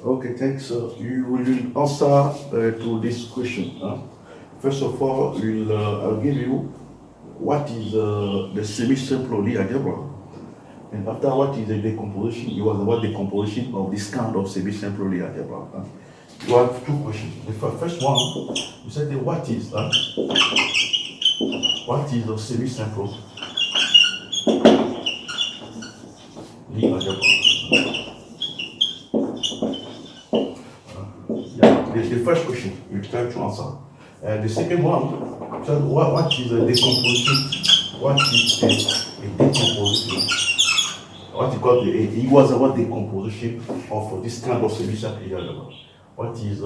Okay, thanks. You will answer to this question. First of all, I'll give you what is the semi-simple Lie algebra, and after what is the decomposition. You ask about the decomposition of this kind of semi-simple Lie algebra. You have two questions. The first one, you said what is the semi-simple Lie algebra? The first question you try to answer. The second one, so what is a decomposition? What is a decomposition? What you call it was about decomposition of this kind of semi-simple algebra. What is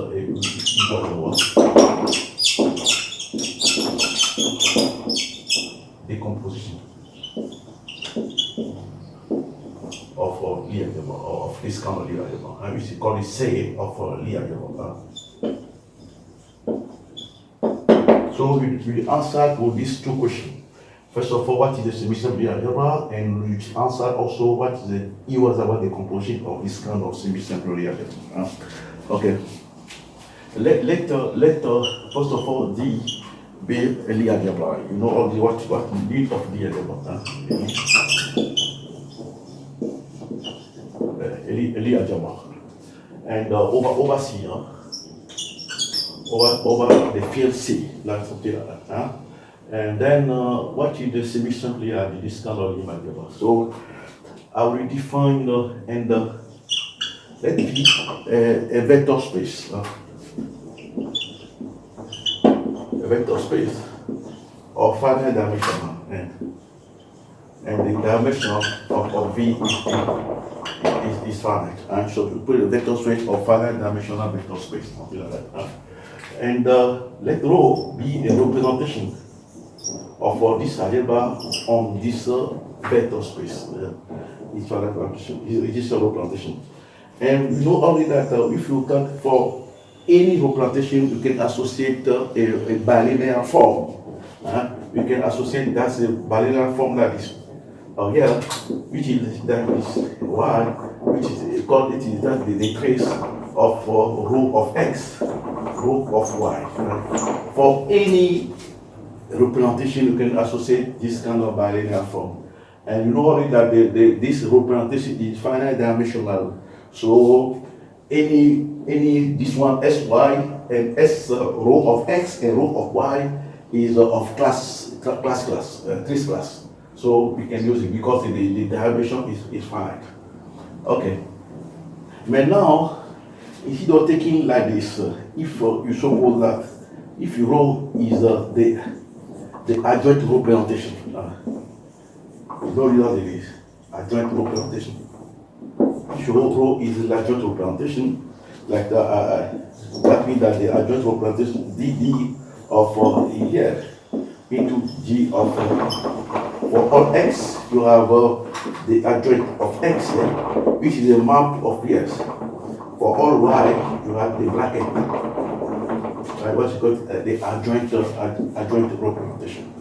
decomposition of Lie algebra, or of this kind of Lie algebra? We should call it say of Lie algebra. So we answer to these two questions. First of all, what is the semi-simple Lie algebra, and we answer also what is about the composition of this kind of semi-simple Lie algebra. Okay. Let first of all D be a Lie algebra. You know all the what need of Lie algebra. Lie algebra, and over C. Over the field C, like something like that. And then what is the semi-simple this kind of Lie algebra? So I will define let me a vector space. A vector space of finite dimension, and the dimension of V is finite. And so you put a vector space of finite dimensional vector space, something like that. And let rho be a representation of this algebra on this vector space. It's a representation. And you know only that if you can, for any representation, you can associate a bilinear form. You can associate that's a bilinear form like this. Here, which is y, which is called the trace of rho of x, rho of y. For any representation, you can associate this kind of bilinear form. And you know already that this representation is finite dimensional. So any this one sy and s rho of x and rho of y is of class, trace class. So we can use it because the dimension is finite. Okay. But now, instead of taking like this, if you suppose that if your rho is the adjoint representation, you know what it is, adjoint representation. If your rho is the adjoint representation, like that means that the adjoint representation dd of here into g of for all x, you have the adjoint of x here, which is a map of PS. For all y, you have the bracket, right? What's called the adjoint representation.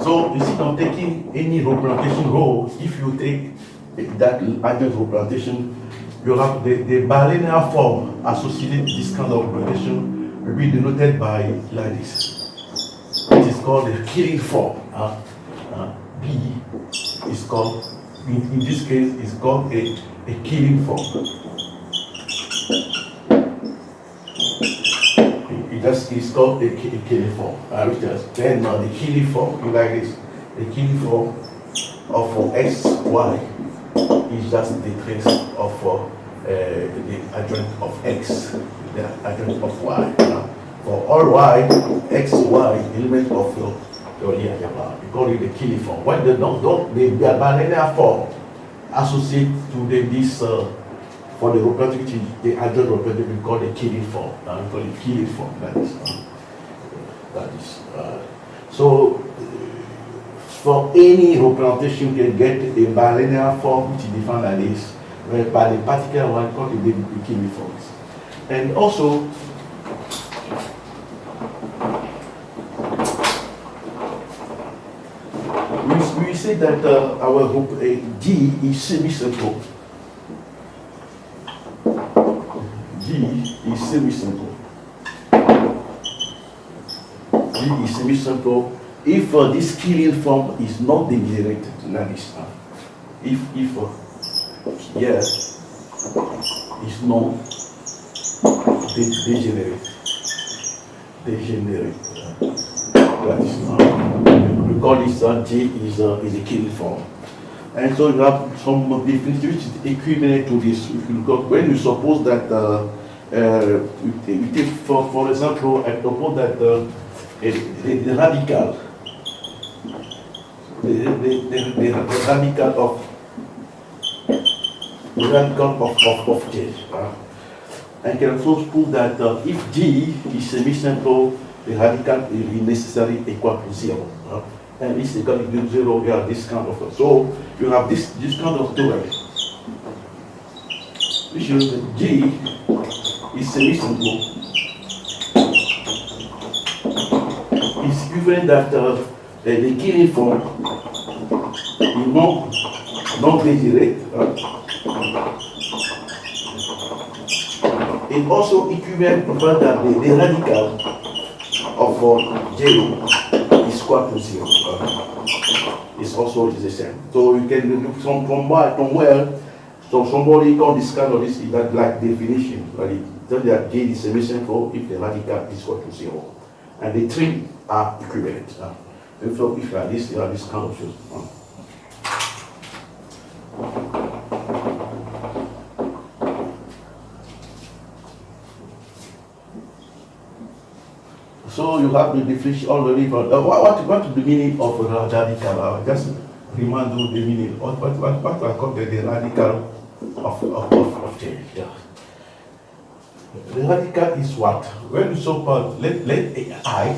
So instead of taking any representation rho, if you take that adjoint representation, you have the bilinear form associated with this kind of representation will be denoted by like this. It is called the killing form. B is called, in this case, is called a killing form. It just is called a killing form. Then the killing form, you like this, the killing form of x, y is just the trace of the adjoint of x, the adjoint of y. For all y, x, y, element of your Lie algebra, we call it the killing form. When the bilinear form associate to this for the representative, the adjoint representative, we call the killing form. We call it killing form. That is. So for any representation, you can get a bilinear form which is defined like this, whereby the particular one called the killing forms. And also, we say say that our group G is semi-simple. G is semi-simple. G is semi-simple if this killing form is not degenerated like this. If yes is not degenerate. That is we call this J is a killing form. And so you have some definition which is equivalent to this. When you suppose that we take for example, I suppose that the radical of J. And can also prove that if G is semi-simple, the radical is necessarily equal to 0. And this equal to 0, you have this kind of. So you have this kind of theorem, which is that G is semi-simple. It's equivalent that the killing form is not degenerate. It also equivalent to the fact that the radical of J is equal to 0. It's also the same. So you can look somewhere, so somebody can discover this in that like definition. Right? Tell that J is semi-simple if the radical is equal to 0. And the three are equivalent. And so if you have this kind of shows. So you have the definition already. But what is the meaning of radical? Just remind you the meaning. What I call the radical of change. Yeah. The radical is what? When you so let I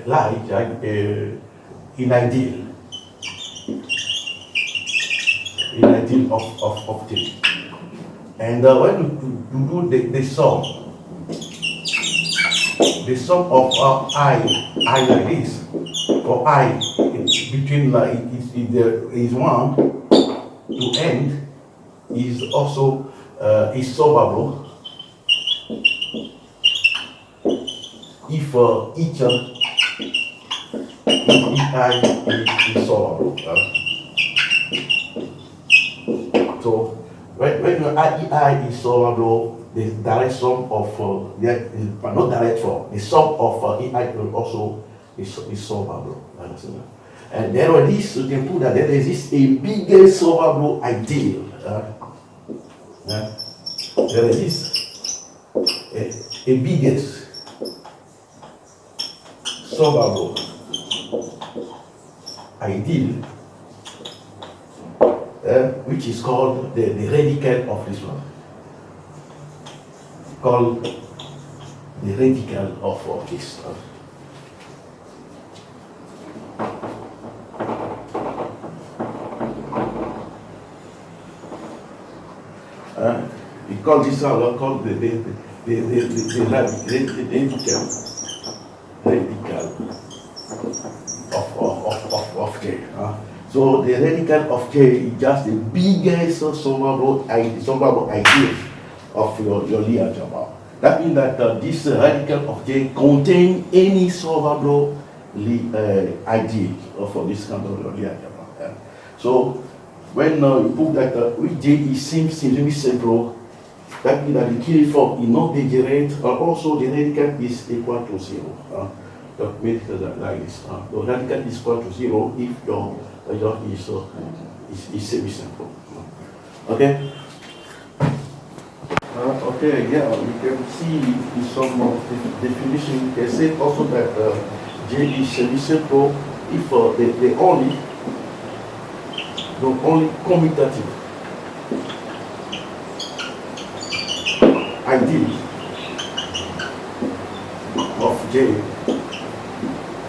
like in ideal of change. And when you do the sum. The sum of I like this, or I between like is 1 to n is also is solvable if each I is solvable. So when I is solvable, the direct sum of not direct form, the sum of EI also is solvable. And there are these, you can put that there exists a bigger solvable ideal. There exists a biggest solvable ideal, which is called the radical of this one. Called the radical of this. We call this called the radical of J. So the radical of J is just the biggest solvable idea of your Lie algebra. That means that this radical of J contains any solvable idea for this kind of Lie algebra. So when you put that with J is semi-simple, that means that the killing form is not degenerate, also the radical is equal to 0. That means like this. The radical is equal to 0 if your is semi-simple. Okay. Okay, yeah, we can see in some of the definition, we can say also that J is semi-simple if the only commutative ideal of J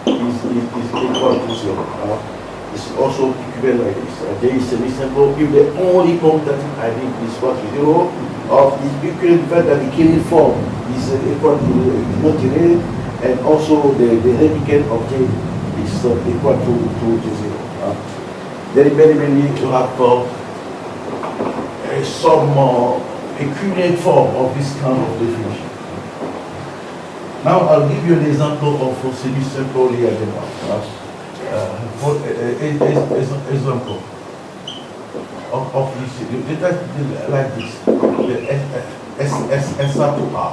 is equal to 0. It's also equivalent like this. J is semi-simple if the only commutative ideal is equal to 0. Of the equivalent fact that the killing form is equal to not generated, and also the radical of J is equal to 0. Very many you have some equivalent form of this kind of definition. Now I'll give you an example of a semi-simple Lie algebra. For example of this, like this, the SR to R.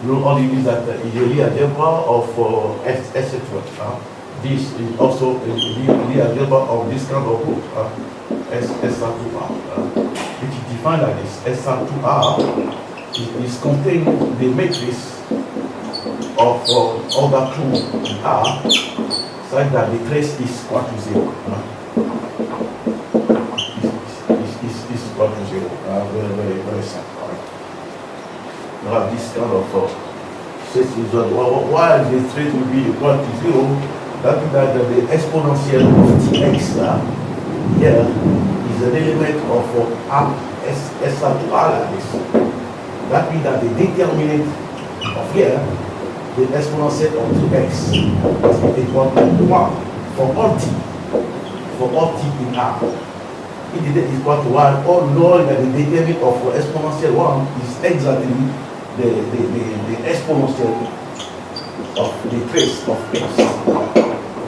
You know, only means that is a Lie algebra of etc. This is also a Lie algebra of this kind of group, SR to R, which is defined like this. SR to R is containing the matrix of order 2 R such that the trace is equal to 0. Is equal to 0. Very simple. Right? You have this kind of while the trace will be equal to 0, that means that the exponential of Tx here is an element of R SR to R like this. That means that the determinant of here, the exponential of 2x is equal to 1 for all t. For all t in R. It is equal to 1. All know that the determinant of exponential 1 is exactly the exponential of the trace of x.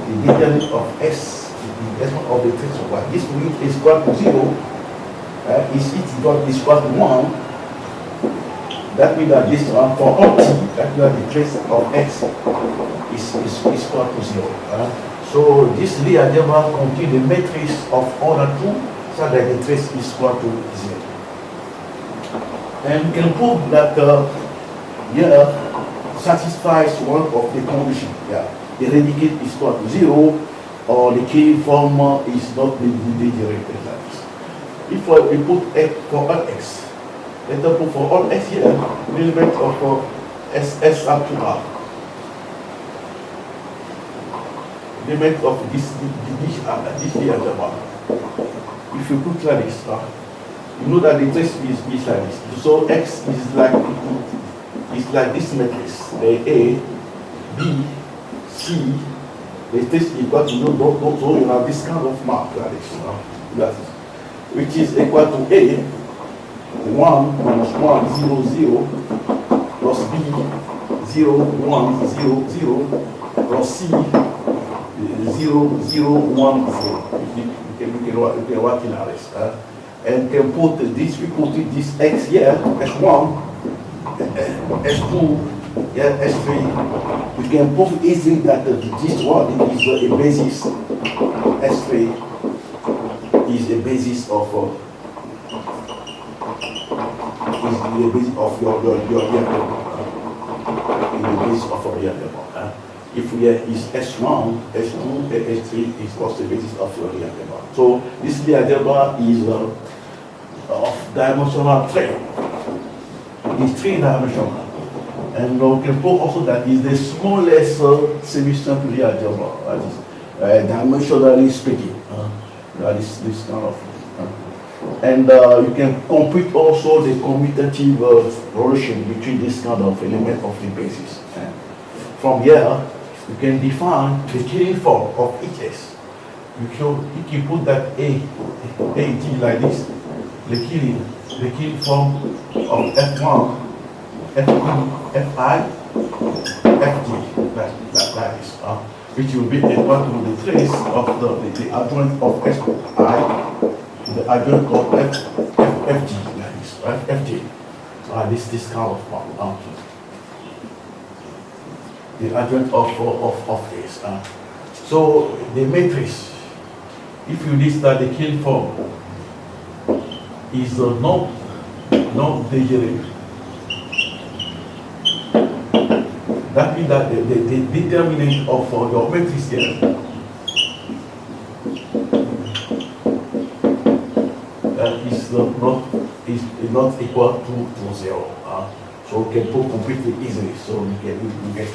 The determinant of s, the exponent of the trace of y. This is equal to 0. Is equal to 1. That means that this one for all t, that means that the trace of x is equal to 0. So this Lie algebra contains the matrix of order 2 so that the trace is equal to 0. And we can prove that here satisfies one of the conditions. Yeah. The radicate is equal to 0 or the K form is not degenerated like this. If we put x for all x, let us put for all x here, element of S up to R. Element of this Lie algebra. If you put like this, you know that the trace is like this. So x is like this matrix. A, B, C, the trace is equal to 0. So you have this kind of mark like this. Which is equal to A. 1 minus 1, 0, 0, plus B, 0, 1, 0, 0, plus C, 0, 0, 1, 0. You can work in RS. And can put this, we put this X here, S1, S2, yeah, S3. We can prove easily that this one is a basis, S3 is a basis of is the basis of your in the basis of your algebra. If here is S1, S2, S3 is also the basis of your algebra. So this Lie algebra is of dimensional 3. It's 3-dimensional. And we can prove also that is the smallest semi-simple Lie algebra, that is dimensionally speaking. That is this kind of. And you can compute also the commutative relation between this kind of element of the basis. From here, you can define the killing form of each s. You can put that A T like this, the killing form of F1, Fe, Fi, Fg, like this, which will be equal to the trace of the adjoint of Si. The adjoint of FG, like this, right? FG. So this kind of form. The adjoint of this. So the matrix, if you list that the kill form is not degenerate. That means that the determinant of your matrix here is not equal to 0. So we can put completely easily, so we get it.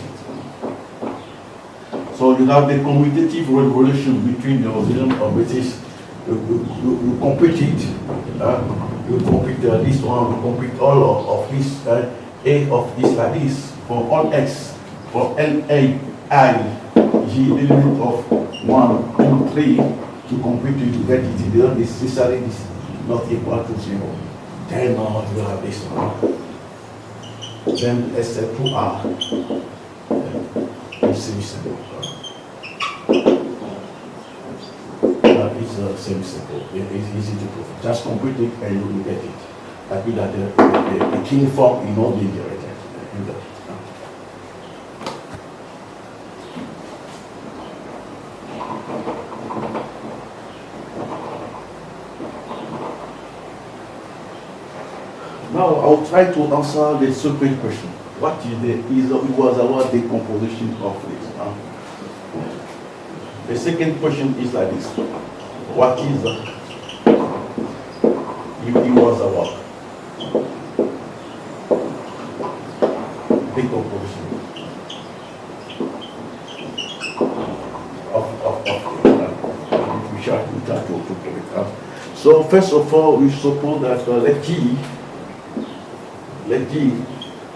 So you have the commutative relation between the oscillation of basis. You compute it. You compute this one. You compute all of this. A of this like this for all x for L A I G element of 1, 2, 3 to compute to get it. They don't necessarily is not equal to 0. Then you will have this one. Then SL2R is semi-simple. It's semi-simple. It's easy to prove. Just compute it and you will get it. That means that the key form is not being generated. You got it. Now I'll try to answer the second question. What is it was about the composition of this? The second question is like this. What is it was about decomposition of we try to prove it. So first of all, we suppose that let G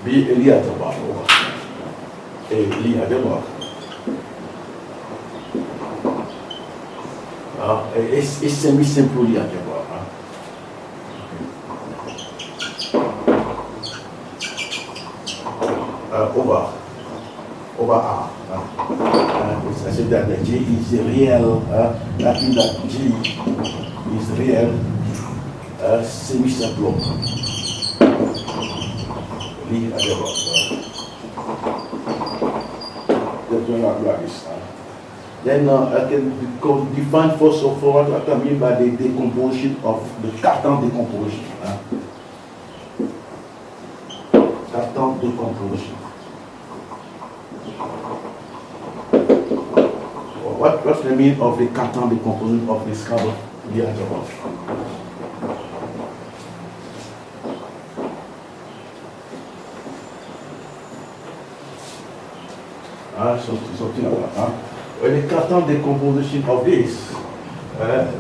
be a Lie algebra. A Lie algebra. It's semi-simple Lie algebra. Over R. I said that the G is real. That means that G is real semi-simple. Lie algebra. Then I can define first of all what I mean by the decomposition of the Cartan decomposition. Cartan decomposition. What's the meaning of the Cartan decomposition of this kind of Lie algebra? Something like that. When the Cartan decomposition of this,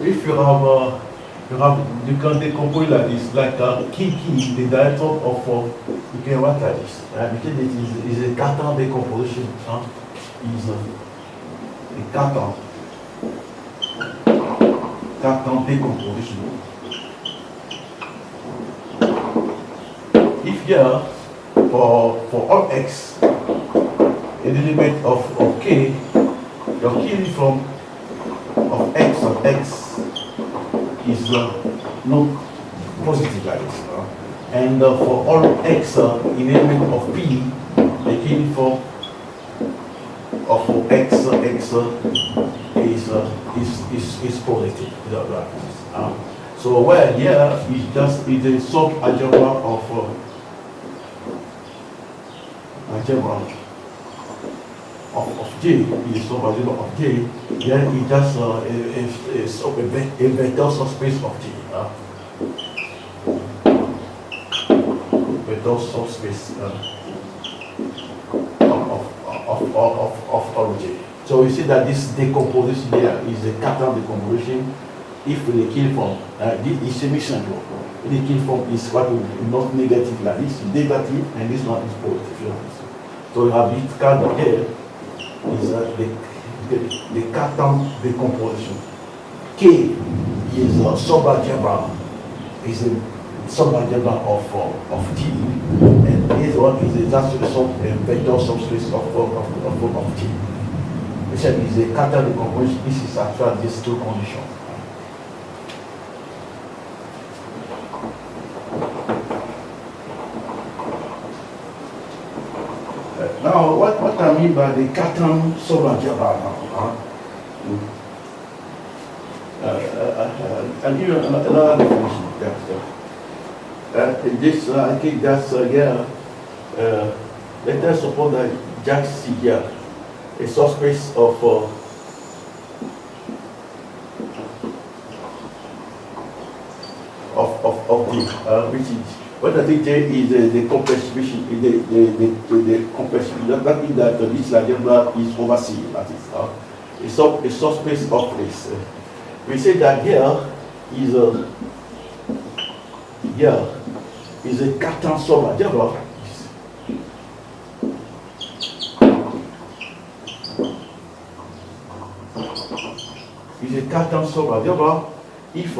if you can decompose like this, like key, the director of you can write like this. Because it is a Cartan decomposition. Is a Cartan decomposition. If here for all x, an element of k, your key from of x is not positive like this. And for all x in element of p, the key from of x is positive. So where here is just a sub algebra of algebra of J, is sub-algebra of J, then it just a vector subspace of J. Vector subspace of J. So you see that this decomposition here is a Cartan decomposition. If the key form, this is semi-simple. The key form is what we not negative like this, negative, and this one is positive. So you have this kind of here. Is the Cartan decomposition. K is a sub-algebra, is a sub-algebra of T, and this one is just a vector subspace of T. This is a Cartan decomposition. This is actually these two conditions. Now, what I mean by the Cartan sub-algebra now? I'll give you another definition. This, I think that's, let us suppose that just see here a subspace of D, which is what I think J is the compressibility, the compressibility. That means that this algebra is over C. That is a subspace of this. We say that here is a Cartan sub-algebra. cartan subalgebra if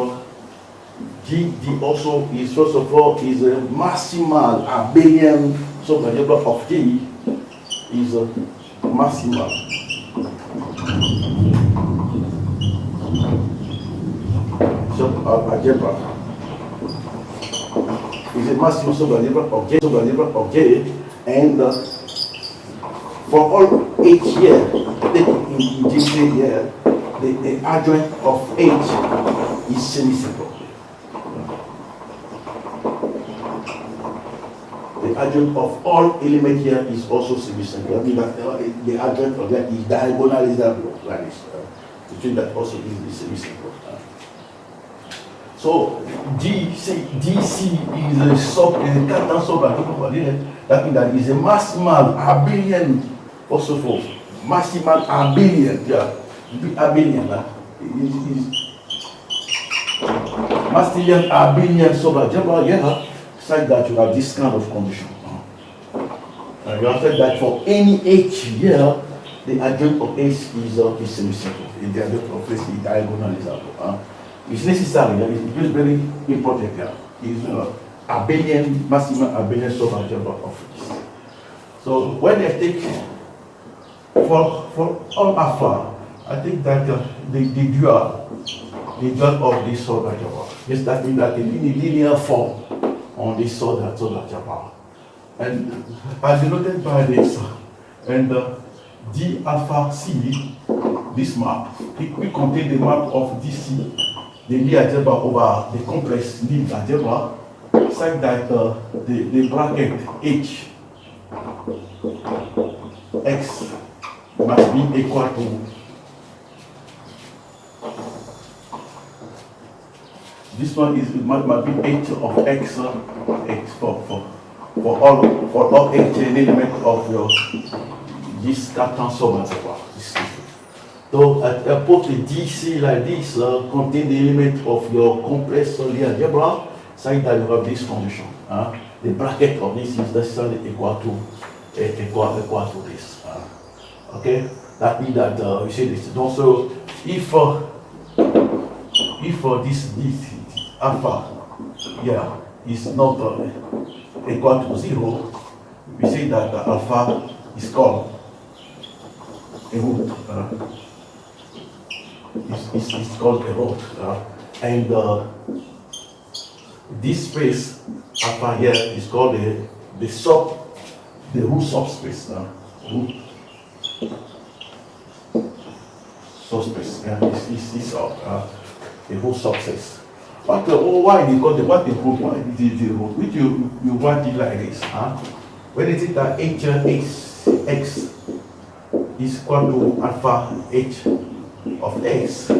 GD also is, first of all, is a maximal abelian subalgebra of G is a maximal subalgebra is a maximal subalgebra of J, and for all H here, in G here, the adjoint of H is semicircle. The adjoint of all element here is also semicircle. I mean that the adjoint of that is diagonalizable, like this. Between that also is the semicircle. So DC is a cartan subalgebra. That means that is a maximal abelian. Also for maximal abelian, yeah, abelian. Is maximal abelian subalgebra. Yeah, such that you have this kind of condition. You have said that for any H here, the adjoint of H is semicircle. The adjoint of H is diagonalizable. It's necessary. It's very important here. Is abelian, maximal abelian subalgebra of this. So when I take for all alpha, I think that the dual of this subalgebra, yes, that means that in a linear form on this subalgebra, and as denoted by this, and D alpha C, this map, it will contain the map of DC, the Lie algebra over the complex Lie algebra, such that the bracket H X must be equal to this one is must be H of X X for all H element of your this cartan subalgebra. So I put the DC like this contain the element of your complex Lie algebra, such that you have this condition. The bracket of this is necessarily equal to this. Okay, that means that you see this. Also, if this alpha here is not equal to 0, we say that the alpha is called a root. It's called a root, and this space alpha here is called the root subspace. Root subspace. It's a root subspace. But why they call what they root? Why is the root? Which you write it like this. When it is that H X is equal to alpha H of X.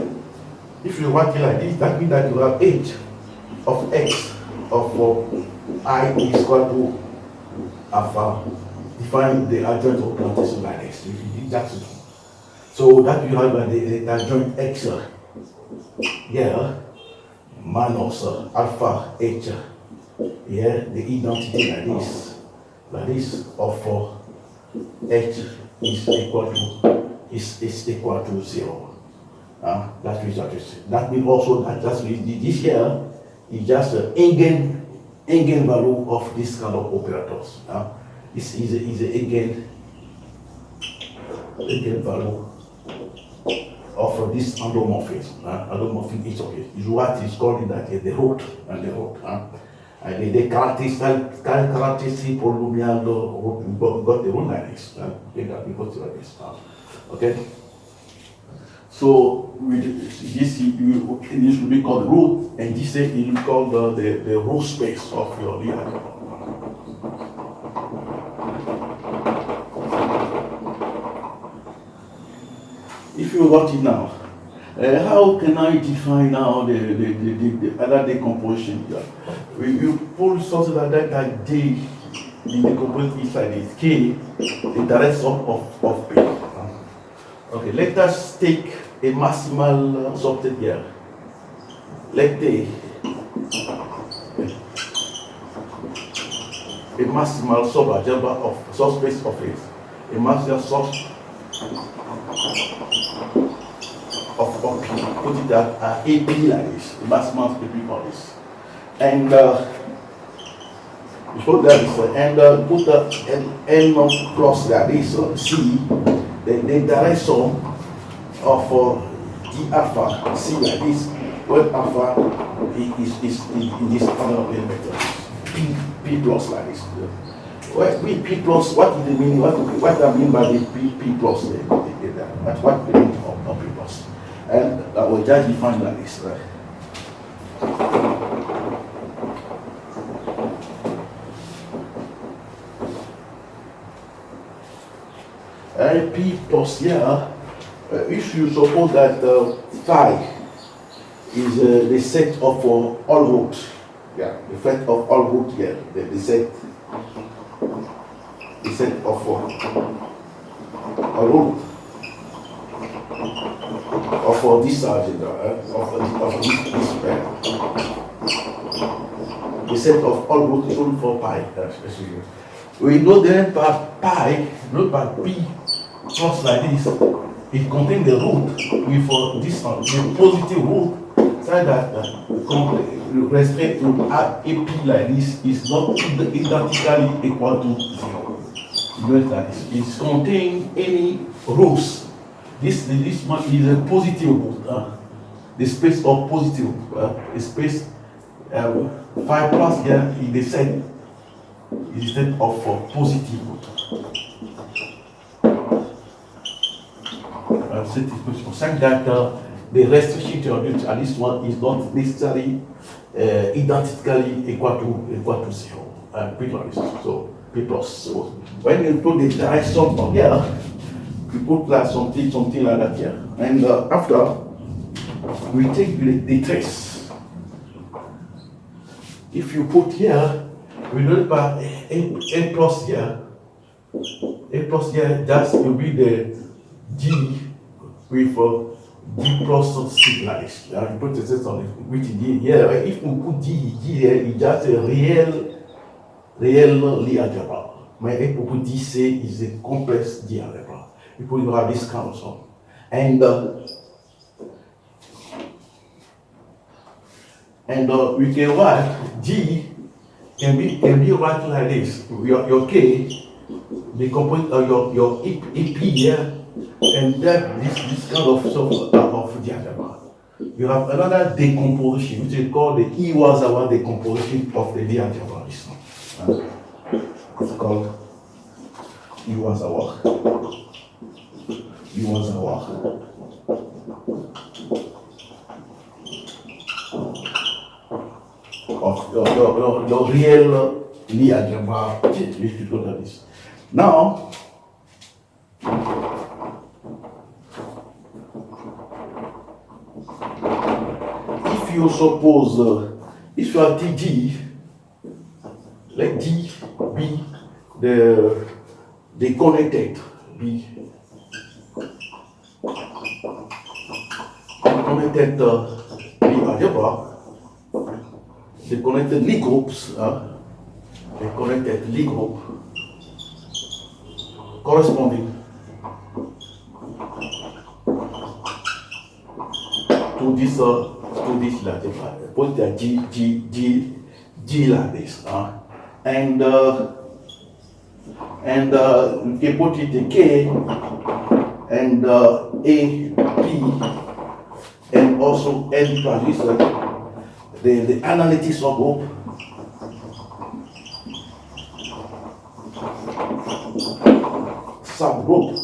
If you write it like this, that means that you have H of X of I is equal to alpha. Define the adjoint of quantity like this. If you did that, so that you have the adjoint X here minus alpha H here, the identity like this of H is equal to 0. That means also that this here is just an eigen value of this kind of operators. This is an eigen value of this endomorphism. Endomorphism is okay. Is what is called that the root and the root. And the characteristic polynomial root got the root like this. Okay. So this should be called root, and this is called the root space of your Lie algebra. If you got it now, how can I define now the other decomposition here? You pull something like that D, the decomposition is like this, K, the direct sum of P. Okay, let us take a maximal subset here. Let's take a maximal subalgebra of subspace of it. A maximal P, put it at AP like this, the maximum AP policy. And before that is and put the N plus like this, C, the direction of D alpha, C like this, where alpha is in this other element, P plus like this. Well, P plus, what is the meaning? What I mean by the P plus? What the meaning of P plus? And I will just define like this, right? And P plus here, if you suppose that phi is the set of all roots, yeah, the set of all roots here, the set of a root of this algebra, of this pair. The set of all roots is only for pi. We know then by pi, not by p plus like this, it contains the root with this one, the positive root, so that respect to AP like this is not identically equal to 0. It contains any roots. This one is a positive root. The space of positive, the space 5 plus here is the set of positive root. Saying that the restriction to at least one is not necessarily identically equal to 0. So P plus. So when you put the direction from here, you put like something like that here. And after we take the trace. If you put here, we know by A plus here. A plus here, that will be the G with D plus C like this. You put the test on it, which is D here. If we put G here, it's just a real Lie algebra. But if we put DC, is a complex D algebra. People you have this kind of song. And we can write G can be written like this. Your K, the component of your EP here, and then this kind of the algebra. You have another decomposition, which is called the Iwasawa decomposition of the Lie algebra. It's called Iwasawa. Of the real Lie algebra, if you look at this. Now, if you suppose, if you have DG, let D be the connected, be connected algebra, the connected Lie groups, the connected Lie group corresponding to this algebra. Put the G like this, and you can put it in K and A, P, and also N plus the analytics of group. Subgroup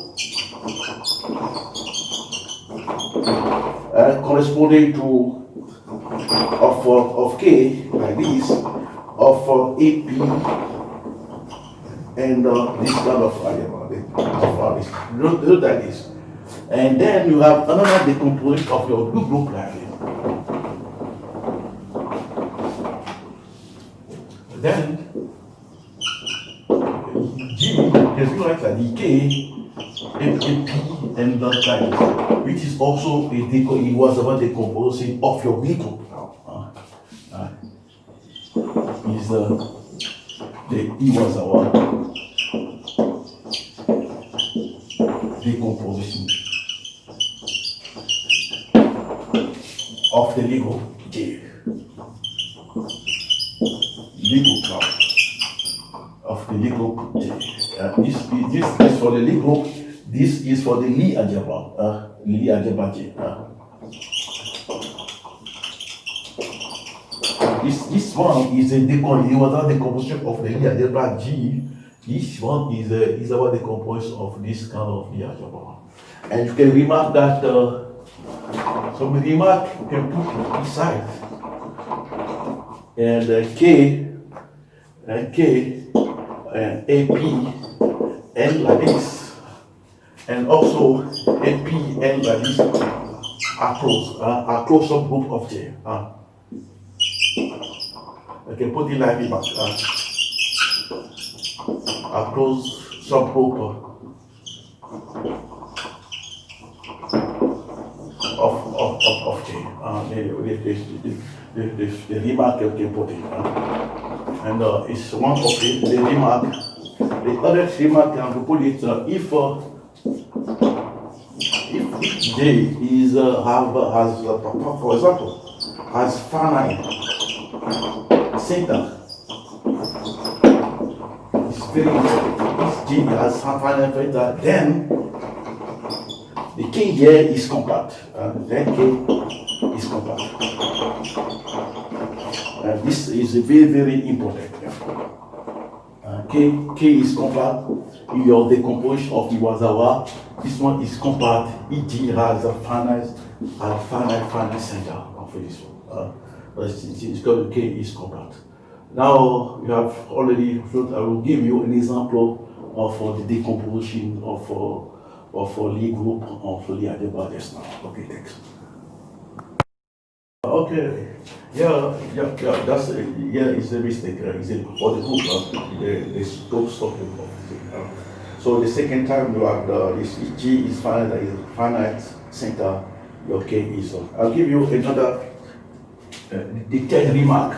corresponding to of K like this, of AP, and this kind of algebra, look like this. And then you have another decomposition of your group like this. Then G can be like the K, AP, and like this, which is also it was about the decomposition of your B group now. Is it was our decomposition of the Lego J. Lego club of the Lego J. This is for the Lego. This is for the Lie algebra. Lie algebra J. This one is a decomposition of the Lie algebra G. This one is about the composition of this kind of Lie algebra. And you can remark that some remark you can put beside. And K and AP and like this, and also AP and like this are close subgroup of J. I can put it like this. Are close subgroup of J. The remark you can put it. And it's one of the remark. The other remark can put it if J is has for example has finite center. It's very important. If J has finite center, then the K here is compact. Then K is compact. This is very, very important. K is compact. Your decomposition of Iwasawa. This one is compact. E.g. has a finite center of this one. It's called K is compact. Now you have already. I will give you an example of the decomposition of Lie group of Lie algebra just now. Okay, thanks. Okay, that's it's a mistake. It's for the group. They stop it. So the second time you have this G is finite center. Your K is. I'll give you another detailed remark.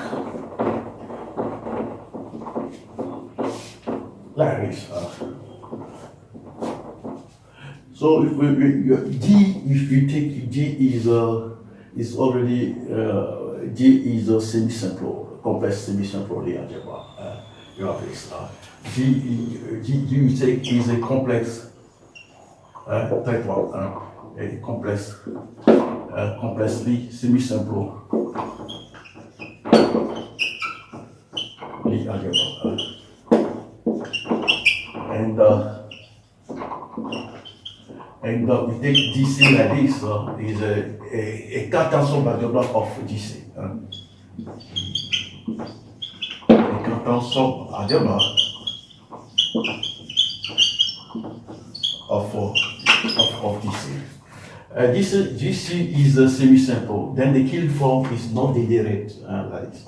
Like this. So if you take G is already G is a semi-simple, complex semi-simple Lie algebra. You have this. G you take is a complex type of a complexly semi-simple Lie algebra. And we take GC like this, is a quatre-tension algebra of GC. A quatre-tension algebra of GC. This GC is a semi-simple. Then the Killing form is not degenerate like this.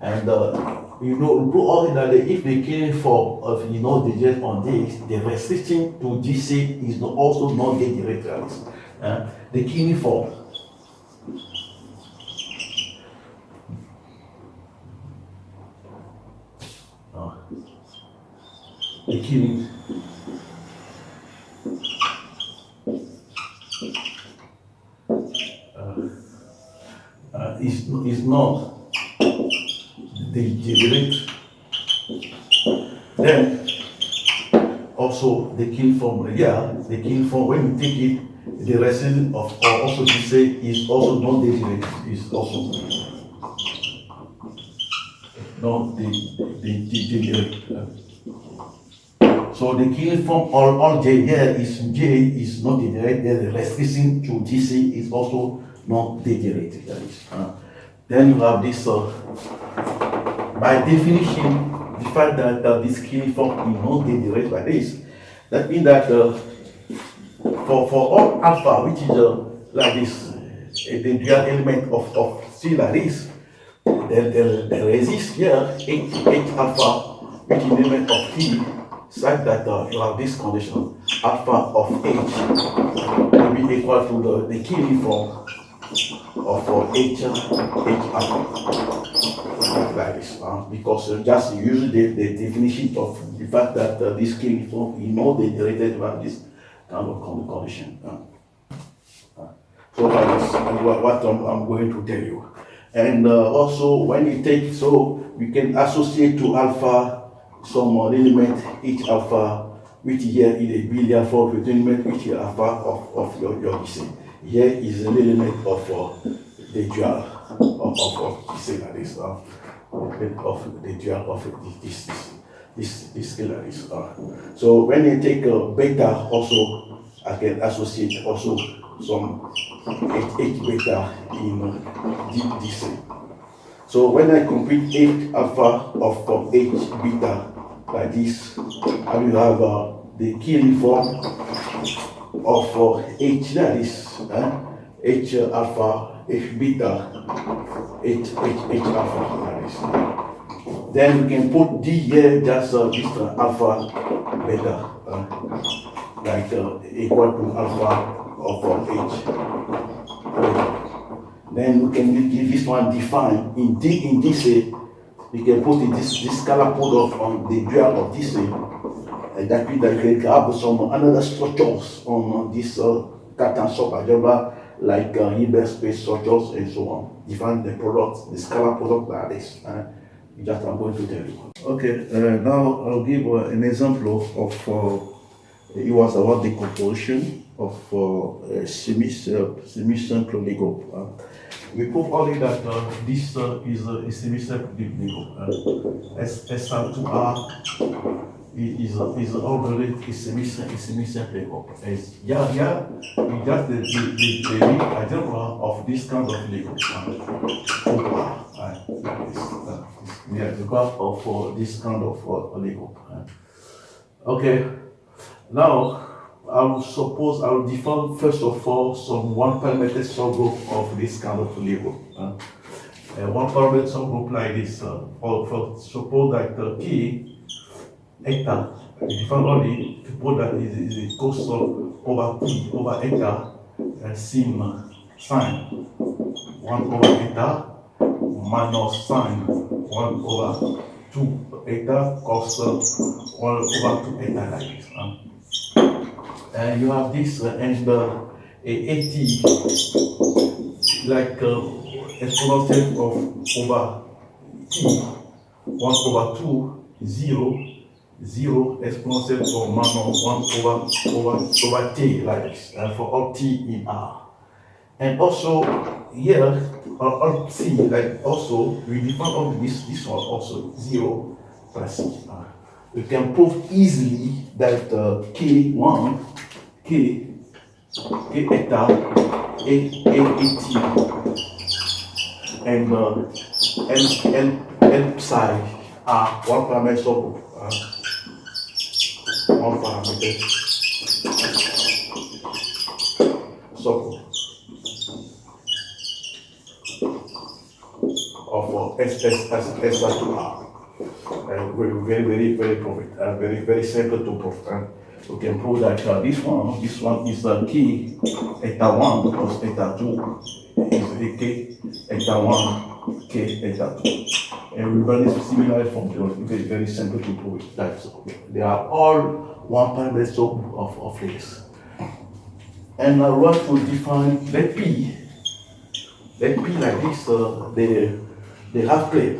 And ordinarily, if the Killing form of degenerate on this, the restriction to GC is also not degenerate like this. The Killing form. The Killing. Is not degenerate. Then also the Killing form, the Killing form, when you take it, the residue of also GC is also not degenerate, is also not degenerate. So the Killing form all J here is not degenerate, the restriction to GC is also not degenerate. Then you have this, by definition, the fact that this Killing form is not degenerate like this, that means that for all alpha, which is like this, the dual element of C like this, there exists here H alpha, which is the element of T, such that you have this condition, alpha of H will be equal to the Killing form of H alpha, like this, because just use the definition of the fact that this Killing form is not degenerated by this kind of condition. So that is what I'm going to tell you. And also, when you take, so we can associate to alpha some element, each alpha, which here is a billiard for element, which is alpha of your DC. Here is an element of the dual of DC, that is, of the dual of this scalar is. So when you take beta, also, I can associate also some H beta in DC. So when I complete H alpha of H beta like this, I will have the key uniform of H, that is H alpha, H beta, H alpha like this. Then we can put D here, just this alpha beta, like equal to alpha of H. Then we can give this one defined in this we can put in this scalar product on the dual of this and that means that we can have some another structures on this Cartan subalgebra like Hilbert space structures and so on. Define the product, the scalar product like this. Just I'm going to tell you. Okay, now I'll give an example of it was about the composition of semi-simple Lego. We prove already that this is a semi-simple Lego. SR2R is already semi-simple Lego. Yeah, we just the algebra of this kind of Lego. Yeah, the graph of this kind of Lego. Okay. Now, I will define first of all some one-parameter subgroup of this kind of Lego. One-parameter subgroup like this. Suppose that K eta, define only, suppose that is a cos over T over eta sin 1 over eta minus sin 1 over 2 eta cos 1 over 2 eta like this. And you have this and AT like exponential of over T 1 over 2 0 exponential of minus 1 over T like this for all T in R. And also here all T like also we define all this one also 0 plus C. We can prove easily that K1, K eta, AT, and L psi are one parameter subgroup. One parameter subgroup of SR2R. Very perfect. Very simple to prove. We can prove that this one is K eta 1 plus eta 2 is a K eta 1 K eta 2. And we run this similar formula. Very simple to prove it. That's they are all one parameter subgroup of this. And I want to define let P like this. They have plane.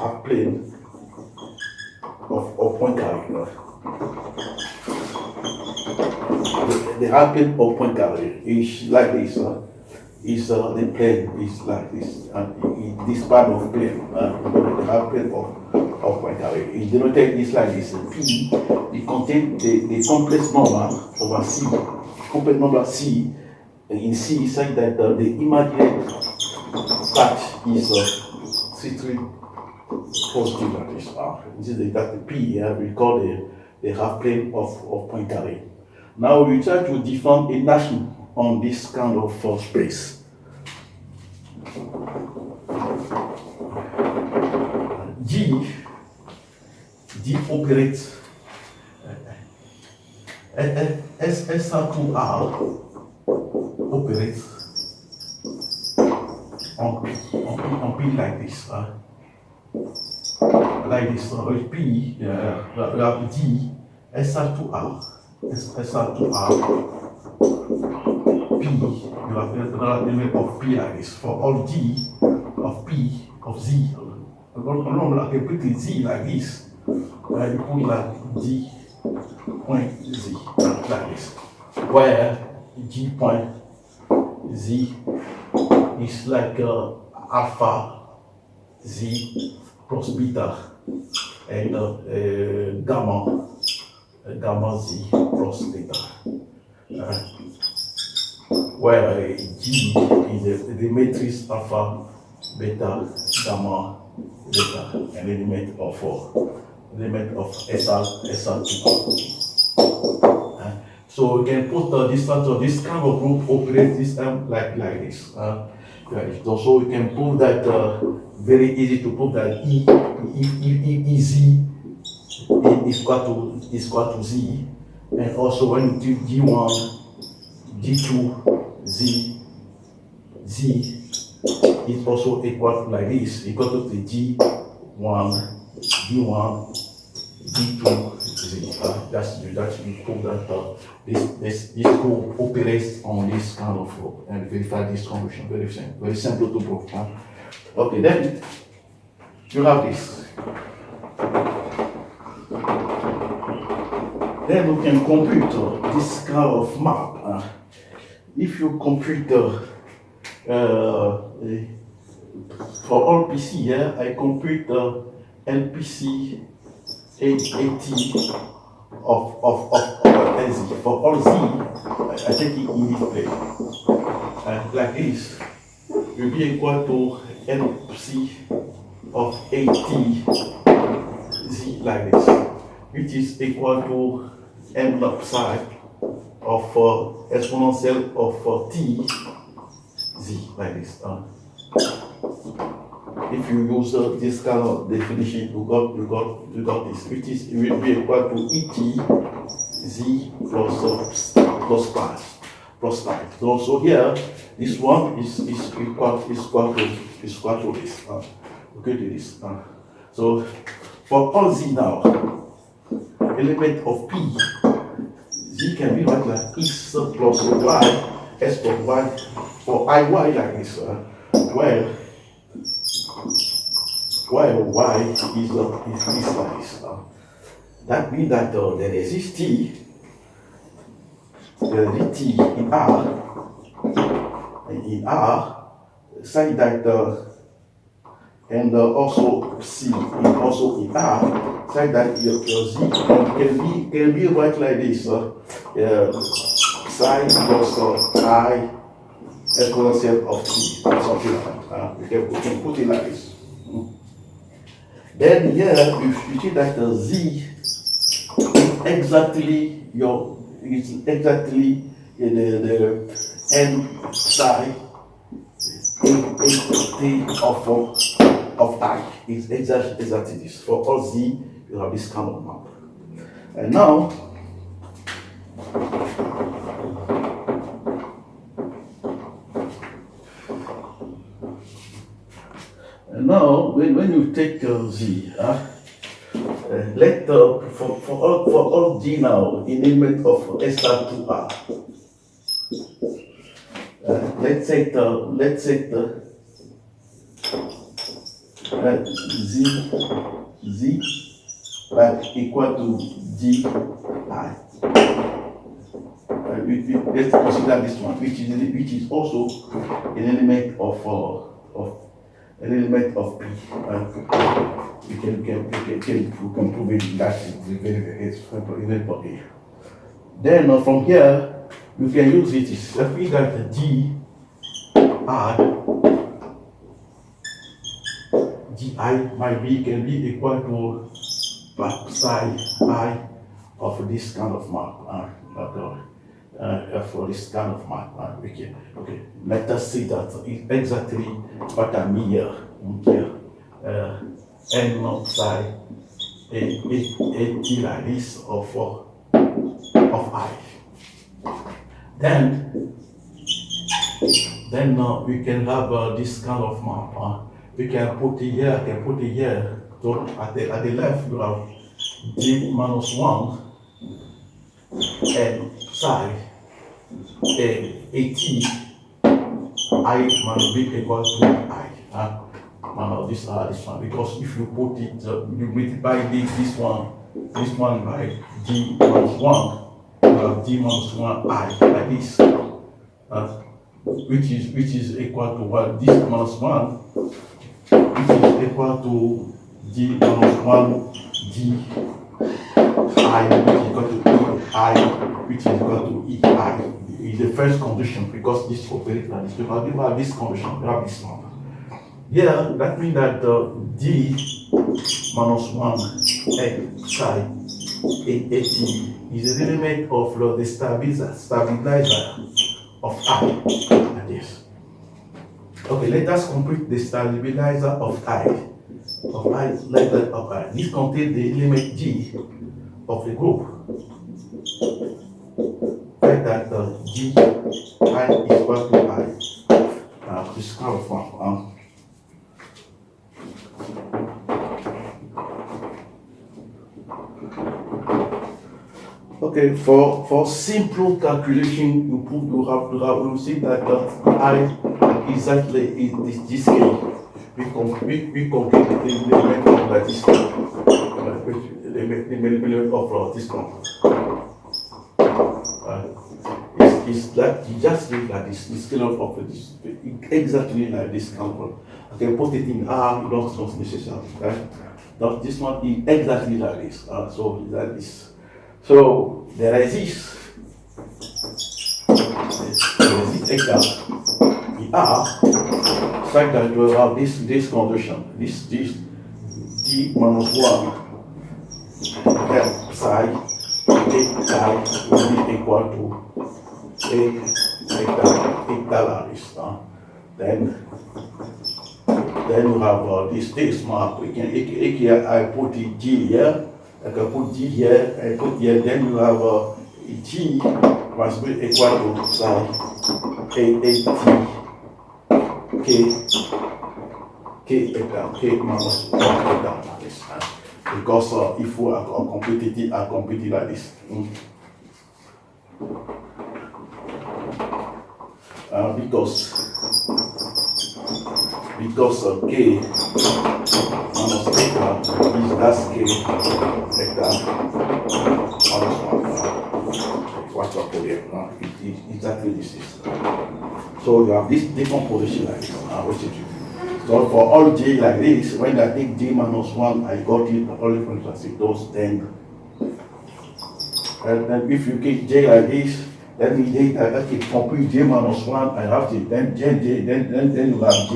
Half plane of Poincaré. The half plane of Poincaré is like this. Is the plane is like this, and this part of plane, the half plane of Poincaré is denoted is like this. P it contains the complex number over C. Complex number C in C is such that the imaginary part is C3 positive like this. This is that the P we call the half plane of Poincaré. Now we try to define a Nash on this kind of space. G operates SR2R operates on P like this. Like this, P, we have G, SR2R P, you have another element of P like this. For all G of P of Z, I can put the Z like this. You put like G point Z like this, where G point Z is like alpha Z plus beta and gamma Z plus beta. Where G is the matrix alpha, beta, gamma, beta, an element of SR2. So we can put this kind of group operates this like this. So we can prove that very easy to prove that EZ is equal to Z, and also when you do G1, G2, Z is also equal to like this, equal to the G1, D1, D2, Z. That's we prove that this group operates on this kind of group and verify this condition. Very simple to prove. Okay, then you have this. Then we can compute this kind of map. If you compute for all PC, I compute LPC AT of LZ. For all Z, I take it in this place. Like this, will be equal to LC of AT Z like this, which is equal to M log psi of exponential of T Z like this. If you use this kind of definition, you got this, which is will be equal to ET Z plus pi. So here, this one is equal to this. Okay, to this. So for all Z now, element of P, Z can be like X plus Y, S plus Y, or IY like this, where Y is this like this. That means that there exists T, in R, and in R, say that, and also C, and also in R, say that your Z can be right like this, psi plus I exponential of T, something like that. We can put it like this. Then here you see that Z is exactly the n psi of I is exactly this. For all Z, you have this kind of map. And now when you take Z, let for all G now in element of SR2R. Let's say Z equal to G I. Let's consider this one, which is also an element of P. We can prove it that it's very for A. Then from here you can use it. If we got G I can be equal to psi I of this kind of map. For this kind of map, okay. Let us see that exactly what I mean here. N of psi a t like this of I. Then we can have this kind of map. We can put it here. I can put it here. So at the left you have G minus 1 and psi AT, I must be equal to I. This one, because if you put it, you multiply this one by d minus 1, you have d minus 1 I like this, which is equal to what? This minus 1, which is equal to d minus 1 d I, which is equal to E I. Is the first condition, because this operates like this. Because you have this condition, you have this one. Yeah, that means that d minus 1 psi AT is an element of the stabilizer of I, like this. Okay, let us complete the stabilizer of I. This contains the element G of the group. Write that G I is equal to I. This kind of one. Okay, for simple calculation, you see that I exactly is this case. We compute the element of this the element of this one. It's like you just read like this scale of this exactly like this kind. Okay, put it in R, not necessary. Right? Now this one is exactly like this. So like this. So there is this equal R, fact that we have this condition, this d minus 1 psi will be equal to then you have this mark. We can here I put the G here. I can put G here. I put here. Then you have G must be equal to psi K minus 1 like this. Because if we are completed like this. Because K minus theta is that K theta minus 1. What's up here? Exactly this is. So you have this decomposition like this. So for all J like this, when I take J minus 1, I got it only from those 10. And then if you take J like this, that means I can compute J minus 1, I have to then then you have J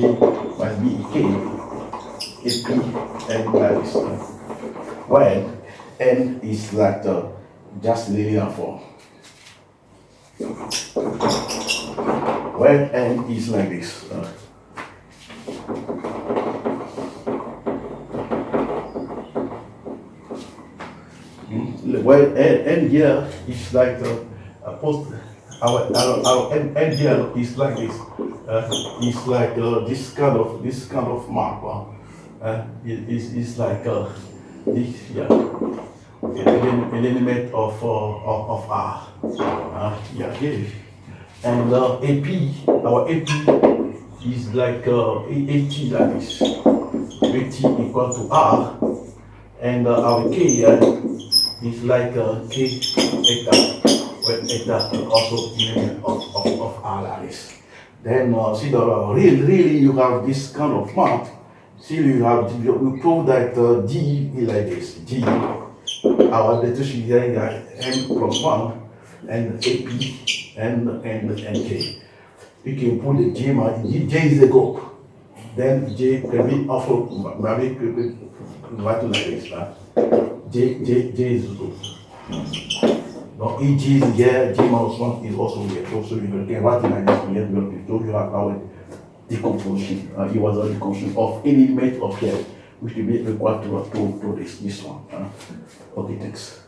must be K, AP, and like this. When N is like just linear form. When N is like this. Well, N here is like our N here is like this. It's like this kind of mark. It's like this here, an element of R. Here. And AP, our AP is like AT like this. AT equal to R, and our K here is like K eta, where eta also element of R like this. Then see the really you have this kind of mark. See you prove that D is like this. D, our detection here N plus 1 and AP and K. We can put the J is a group. Then J can be also maybe like this. J is a group. Now EG is here, J minus 1 is also here. So you can write like this here. So you have our decomposition. It was a decomposition of any element of here, which will be required to this one. Okay, thanks.